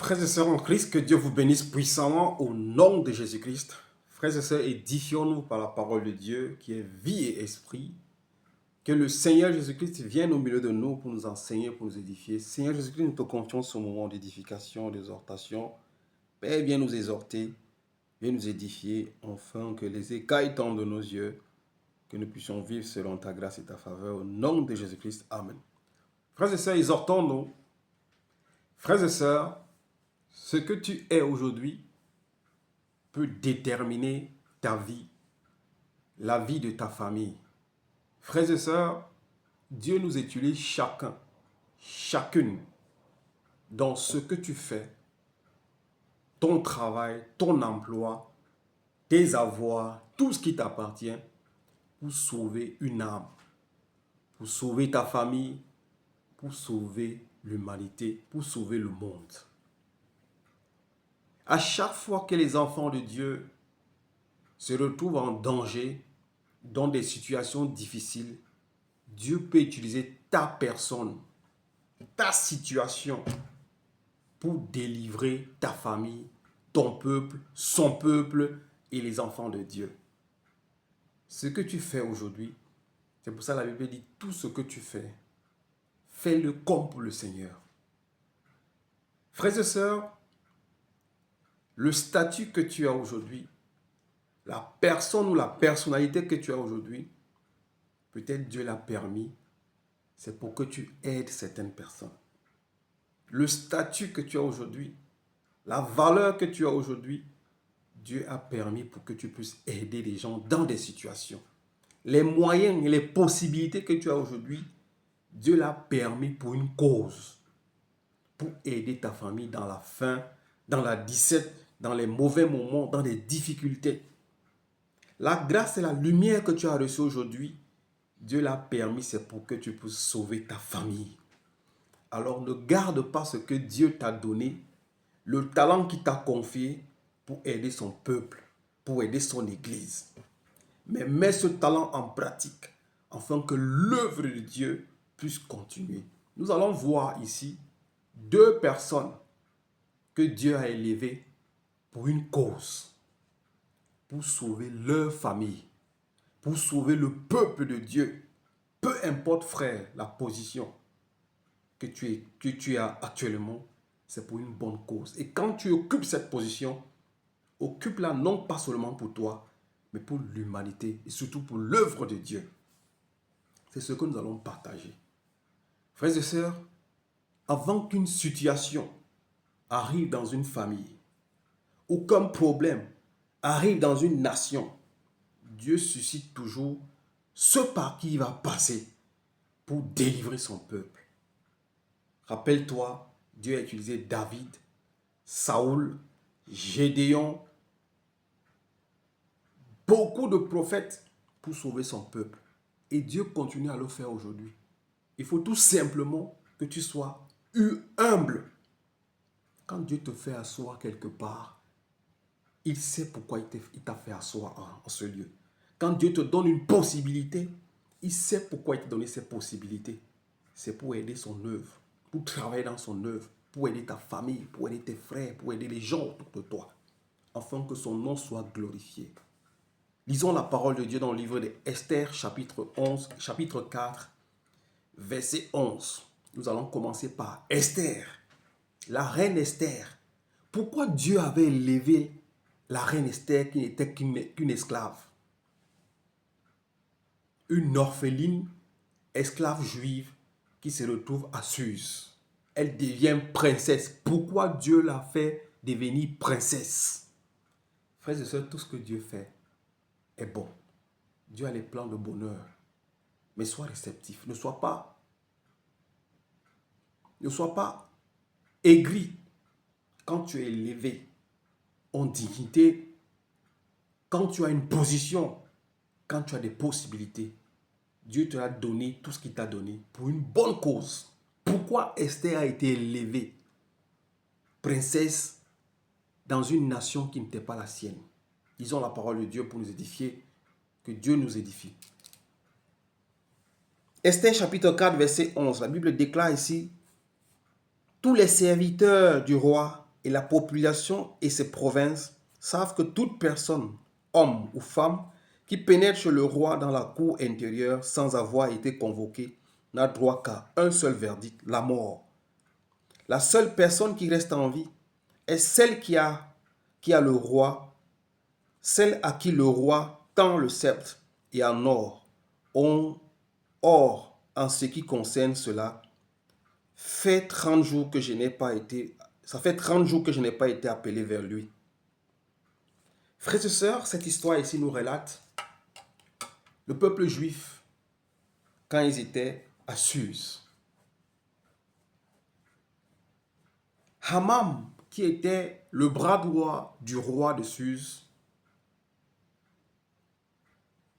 Frères et sœurs en Christ, que Dieu vous bénisse puissamment au nom de Jésus-Christ. Frères et sœurs, édifions-nous par la parole de Dieu qui est vie et esprit. Que le Seigneur Jésus-Christ vienne au milieu de nous pour nous enseigner, pour nous édifier. Seigneur Jésus-Christ, nous te confions ce moment d'édification, d'exhortation. Père, viens nous exhorter, viens nous édifier, afin que les écailles tombent de nos yeux, que nous puissions vivre selon ta grâce et ta faveur. Au nom de Jésus-Christ, Amen. Frères et sœurs, exhortons-nous. Frères et sœurs, ce que tu es aujourd'hui peut déterminer ta vie, la vie de ta famille. Frères et sœurs, Dieu nous utilise chacun, chacune, dans ce que tu fais, ton travail, ton emploi, tes avoirs, tout ce qui t'appartient, pour sauver une âme, pour sauver ta famille, pour sauver l'humanité, pour sauver le monde. À chaque fois que les enfants de Dieu se retrouvent en danger, dans des situations difficiles, Dieu peut utiliser ta personne, ta situation, pour délivrer ta famille, ton peuple, son peuple et les enfants de Dieu. Ce que tu fais aujourd'hui, c'est pour ça que la Bible dit, tout ce que tu fais, fais-le comme pour le Seigneur. Frères et sœurs, le statut que tu as aujourd'hui, la personne ou la personnalité que tu as aujourd'hui, peut-être Dieu l'a permis, c'est pour que tu aides certaines personnes. Le statut que tu as aujourd'hui, la valeur que tu as aujourd'hui, Dieu a permis pour que tu puisses aider les gens dans des situations. Les moyens et les possibilités que tu as aujourd'hui, Dieu l'a permis pour une cause. Pour aider ta famille dans la faim, dans la disette, dans les mauvais moments, dans les difficultés. La grâce et la lumière que tu as reçue aujourd'hui, Dieu l'a permis, c'est pour que tu puisses sauver ta famille. Alors ne garde pas ce que Dieu t'a donné, le talent qu'il t'a confié pour aider son peuple, pour aider son église. Mais mets ce talent en pratique afin que l'œuvre de Dieu puisse continuer. Nous allons voir ici deux personnes que Dieu a élevées pour une cause, pour sauver leur famille, pour sauver le peuple de Dieu. Peu importe, frère, la position que tu as actuellement, c'est pour une bonne cause. Et quand tu occupes cette position, occupe-la non pas seulement pour toi, mais pour l'humanité et surtout pour l'œuvre de Dieu. C'est ce que nous allons partager. Frères et sœurs, avant qu'une situation arrive dans une famille, ou qu'un problème arrive dans une nation, Dieu suscite toujours ce par qui il va passer pour délivrer son peuple. Rappelle-toi, Dieu a utilisé David, Saoul, Gédéon, beaucoup de prophètes pour sauver son peuple. Et Dieu continue à le faire aujourd'hui. Il faut tout simplement que tu sois humble. Quand Dieu te fait asseoir quelque part, il sait pourquoi il t'a fait asseoir en ce lieu. Quand Dieu te donne une possibilité, il sait pourquoi il t'a donné cette possibilité. C'est pour aider son œuvre, pour travailler dans son œuvre, pour aider ta famille, pour aider tes frères, pour aider les gens autour de toi, afin que son nom soit glorifié. Lisons la parole de Dieu dans le livre d'Esther, chapitre 4, verset 11. Nous allons commencer par Esther, la reine Esther. Pourquoi Dieu avait élevé la reine Esther qui n'était qu'une esclave? Une orpheline, esclave juive qui se retrouve à Suse. Elle devient princesse. Pourquoi Dieu l'a fait devenir princesse? Frères et sœurs, tout ce que Dieu fait est bon. Dieu a les plans de bonheur. Mais sois réceptif. Ne sois pas aigri quand tu es élevé en dignité, quand tu as une position, quand tu as des possibilités. Dieu te a donné tout ce qu'il t'a donné pour une bonne cause. Pourquoi Esther a été élevée princesse dans une nation qui n'était pas la sienne? Lisons la parole de Dieu pour nous édifier. Que Dieu nous édifie. Esther chapitre 4 verset 11. La Bible déclare ici: tous les serviteurs du roi et la population et ses provinces savent que toute personne, homme ou femme, qui pénètre chez le roi dans la cour intérieure sans avoir été convoqué, n'a droit qu'à un seul verdict, la mort. La seule personne qui reste en vie est celle qui a le roi, celle à qui le roi tend le sceptre et en or. Or, en ce qui concerne cela, fait 30 jours que je n'ai pas été, ça fait 30 jours que je n'ai pas été appelé vers lui. Frères et sœurs, cette histoire ici nous relate le peuple juif quand ils étaient à Suse. Haman, qui était le bras droit du roi de Suse,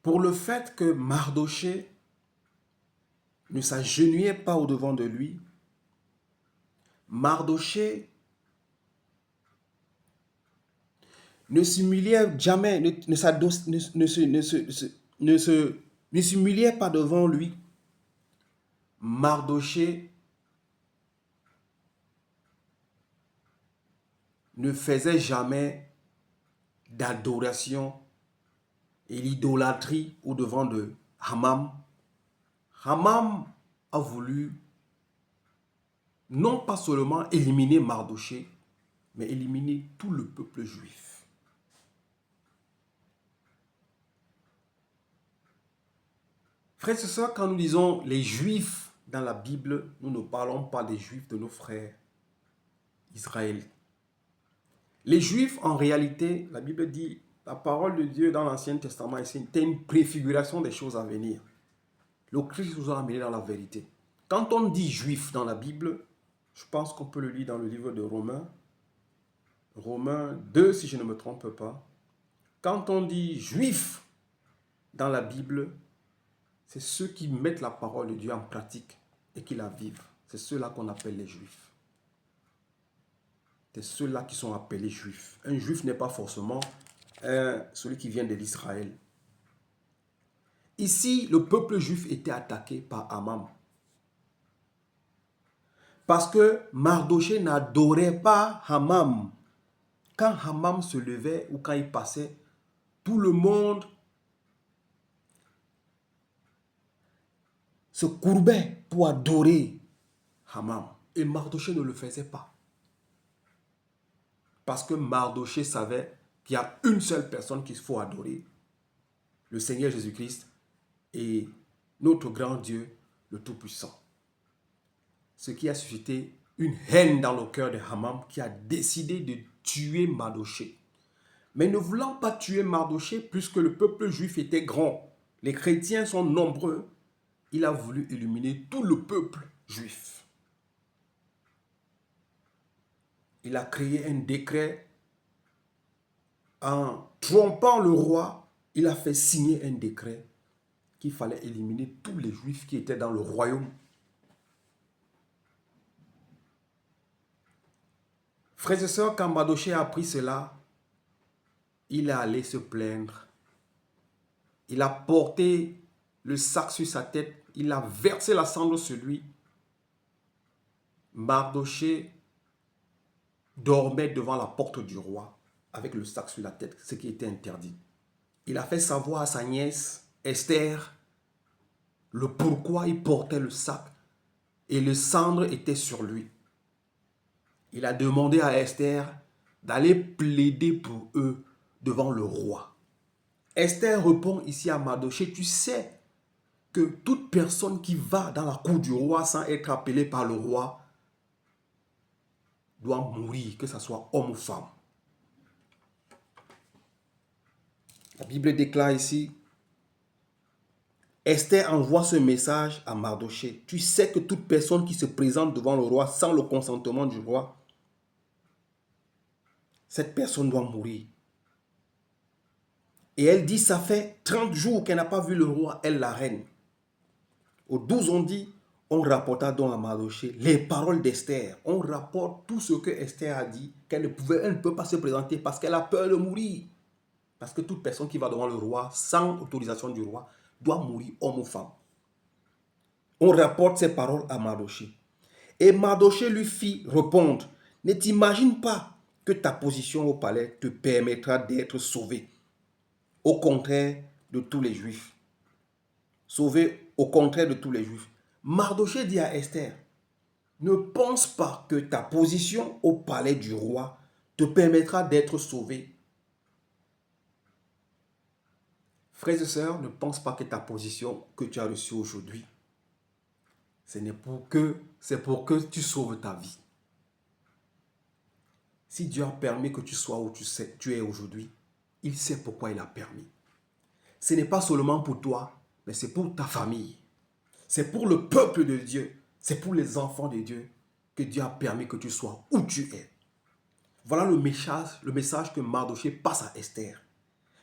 pour le fait que Mardochée ne s'agenouillait pas au-devant de lui, Mardochée ne s'humiliait jamais, ne s'humiliait pas devant lui. Mardochée ne faisait jamais d'adoration et l'idolâtrie au-devant de Haman. Haman a voulu non pas seulement éliminer Mardochée, mais éliminer tout le peuple juif. Frères et sœurs, quand nous disons les juifs dans la Bible, nous ne parlons pas des juifs de nos frères israéliens. Les juifs, en réalité, la Bible dit, la parole de Dieu dans l'Ancien Testament, c'était une préfiguration des choses à venir. Le Christ nous a amenés dans la vérité. Quand on dit juif dans la Bible, je pense qu'on peut le lire dans le livre de Romains. Romains 2, si je ne me trompe pas. Quand on dit juif dans la Bible, c'est ceux qui mettent la parole de Dieu en pratique et qui la vivent. C'est ceux-là qu'on appelle les juifs. C'est ceux-là qui sont appelés juifs. Un juif n'est pas forcément celui qui vient de l'Israël. Ici, le peuple juif était attaqué par Haman. Parce que Mardochée n'adorait pas Haman. Quand Haman se levait ou quand il passait, tout le monde se courbait pour adorer Haman. Et Mardochée ne le faisait pas. Parce que Mardochée savait qu'il y a une seule personne qu'il faut adorer, le Seigneur Jésus-Christ et notre grand Dieu, le Tout-Puissant. Ce qui a suscité une haine dans le cœur de Haman qui a décidé de tuer Mardochée. Mais ne voulant pas tuer Mardochée, puisque le peuple juif était grand, les chrétiens sont nombreux, il a voulu éliminer tout le peuple juif. Il a créé un décret en trompant le roi. Il a fait signer un décret qu'il fallait éliminer tous les juifs qui étaient dans le royaume. Frères et sœurs, quand Mardochée a appris cela, il est allé se plaindre. Il a porté le sac sur sa tête. Il a versé la cendre sur lui. Mardochée dormait devant la porte du roi avec le sac sur la tête, ce qui était interdit. Il a fait savoir à sa nièce, Esther, le pourquoi il portait le sac et le cendre était sur lui. Il a demandé à Esther d'aller plaider pour eux devant le roi. Esther répond ici à Mardochée, tu sais que toute personne qui va dans la cour du roi sans être appelée par le roi doit mourir, que ce soit homme ou femme. La Bible déclare ici, Esther envoie ce message à Mardochée. Tu sais que toute personne qui se présente devant le roi sans le consentement du roi, cette personne doit mourir. Et elle dit, ça fait 30 jours qu'elle n'a pas vu le roi, elle la reine. Au 12, on dit, on rapporta donc à Mardochée les paroles d'Esther. On rapporte tout ce que Esther a dit, qu'elle ne peut pas se présenter parce qu'elle a peur de mourir. Parce que toute personne qui va devant le roi sans autorisation du roi doit mourir, homme ou femme. On rapporte ces paroles à Mardochée. Et Mardochée lui fit répondre, Ne t'imagine pas que ta position au palais te permettra d'être sauvé. Au contraire de tous les Juifs. Sauvé au contraire de tous les Juifs. Mardochée dit à Esther, ne pense pas que ta position au palais du roi te permettra d'être sauvé. Frères et sœurs, ne pense pas que ta position que tu as reçue aujourd'hui, c'est pour que tu sauves ta vie. Si Dieu a permis que tu sois où tu es aujourd'hui, il sait pourquoi il a permis. Ce n'est pas seulement pour toi, mais c'est pour ta famille. C'est pour le peuple de Dieu. C'est pour les enfants de Dieu que Dieu a permis que tu sois où tu es. Voilà le message que Mardochée passe à Esther.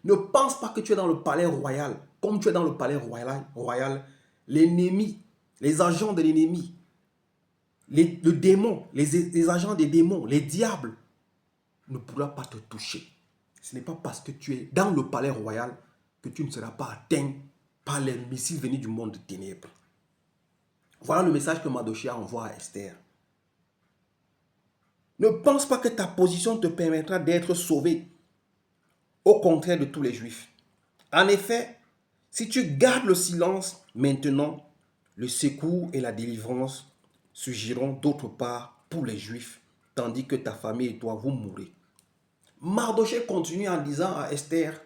Ne pense pas que tu es dans le palais royal. Comme tu es dans le palais royal, l'ennemi, les agents de l'ennemi, le démon, les agents des démons, les diables ne pourront pas te toucher. Ce n'est pas parce que tu es dans le palais royal que tu ne seras pas atteint par les missiles venus du monde de ténèbres. Voilà le message que Mardochée envoie à Esther. Ne pense pas que ta position te permettra d'être sauvé, au contraire de tous les Juifs. En effet, si tu gardes le silence maintenant, le secours et la délivrance surgiront d'autre part pour les Juifs, tandis que ta famille et toi, vous mourrez. Mardochée continue en disant à Esther,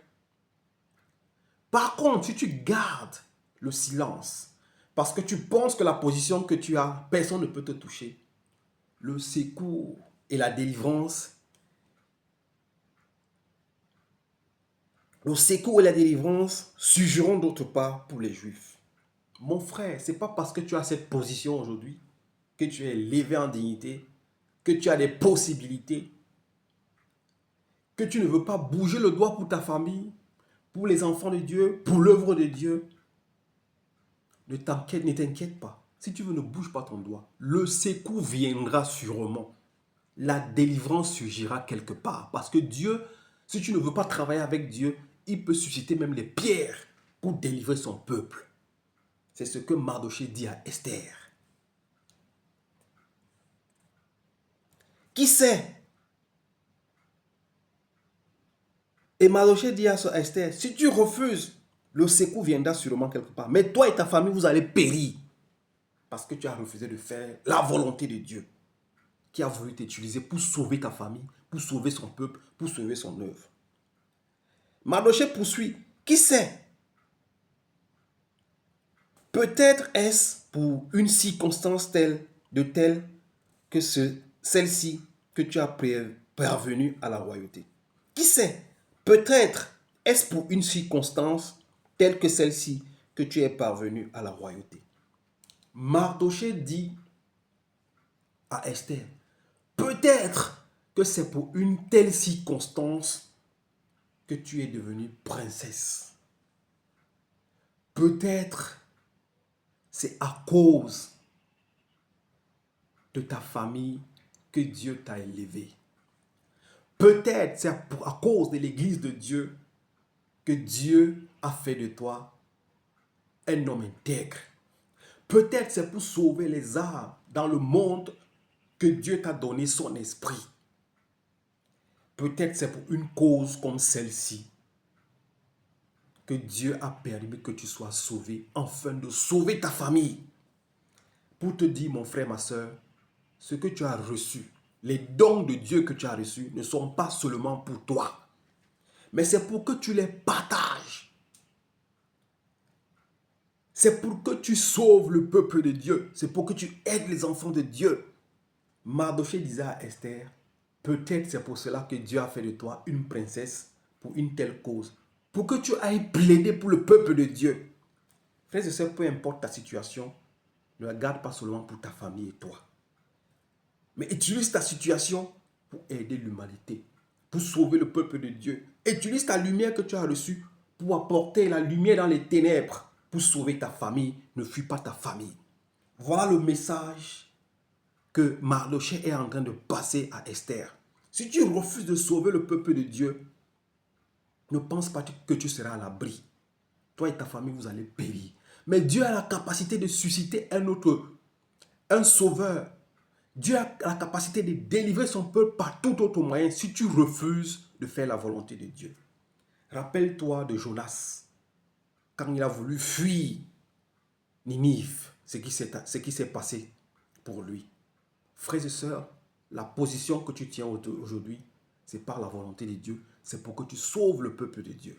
par contre, si tu gardes le silence, parce que tu penses que la position que tu as, personne ne peut te toucher, le secours et la délivrance, surgiront d'autre part pour les Juifs. Mon frère, ce n'est pas parce que tu as cette position aujourd'hui, que tu es élevé en dignité, que tu as des possibilités, que tu ne veux pas bouger le doigt pour ta famille, pour les enfants de Dieu, pour l'œuvre de Dieu. Ne t'inquiète pas. Si tu veux, ne bouge pas ton doigt. Le secours viendra sûrement. La délivrance surgira quelque part. Parce que Dieu, si tu ne veux pas travailler avec Dieu, il peut susciter même les pierres pour délivrer son peuple. C'est ce que Mardochée dit à Esther. Qui sait? Et Mardochée dit à Esther, si tu refuses, le secours viendra sûrement quelque part. Mais toi et ta famille, vous allez périr. Parce que tu as refusé de faire la volonté de Dieu, qui a voulu t'utiliser pour sauver ta famille, pour sauver son peuple, pour sauver son œuvre. Mardochée poursuit, qui sait? Peut-être est-ce pour une circonstance telle que celle-ci que tu as parvenu à la royauté. Qui sait? Peut-être est-ce pour une circonstance telle que celle-ci que tu es parvenu à la royauté. Mardochée dit à Esther, peut-être que c'est pour une telle circonstance que tu es devenue princesse. Peut-être c'est à cause de ta famille que Dieu t'a élevé. Peut-être c'est à cause de l'église de Dieu que Dieu a fait de toi un homme intègre. Peut-être c'est pour sauver les âmes dans le monde que Dieu t'a donné son esprit. Peut-être c'est pour une cause comme celle-ci que Dieu a permis que tu sois sauvé, afin de sauver ta famille. Pour te dire, mon frère, ma soeur, ce que tu as reçu, les dons de Dieu que tu as reçus ne sont pas seulement pour toi, mais c'est pour que tu les partages. C'est pour que tu sauves le peuple de Dieu. C'est pour que tu aides les enfants de Dieu. Mardochée disait à Esther, peut-être c'est pour cela que Dieu a fait de toi une princesse pour une telle cause. Pour que tu ailles plaider pour le peuple de Dieu. Frères et sœurs, peu importe ta situation, ne la garde pas seulement pour ta famille et toi. Mais utilise ta situation pour aider l'humanité, pour sauver le peuple de Dieu. Utilise ta lumière que tu as reçue pour apporter la lumière dans les ténèbres, pour sauver ta famille. Ne fuis pas ta famille. Voilà le message que Mardochée est en train de passer à Esther. Si tu refuses de sauver le peuple de Dieu, ne pense pas que tu seras à l'abri. Toi et ta famille, vous allez périr. Mais Dieu a la capacité de susciter un sauveur Dieu a la capacité de délivrer son peuple par tout autre moyen si tu refuses de faire la volonté de Dieu. Rappelle-toi de Jonas, quand il a voulu fuir Ninive, ce qui s'est passé pour lui. Frères et sœurs, la position que tu tiens aujourd'hui, c'est par la volonté de Dieu. C'est pour que tu sauves le peuple de Dieu.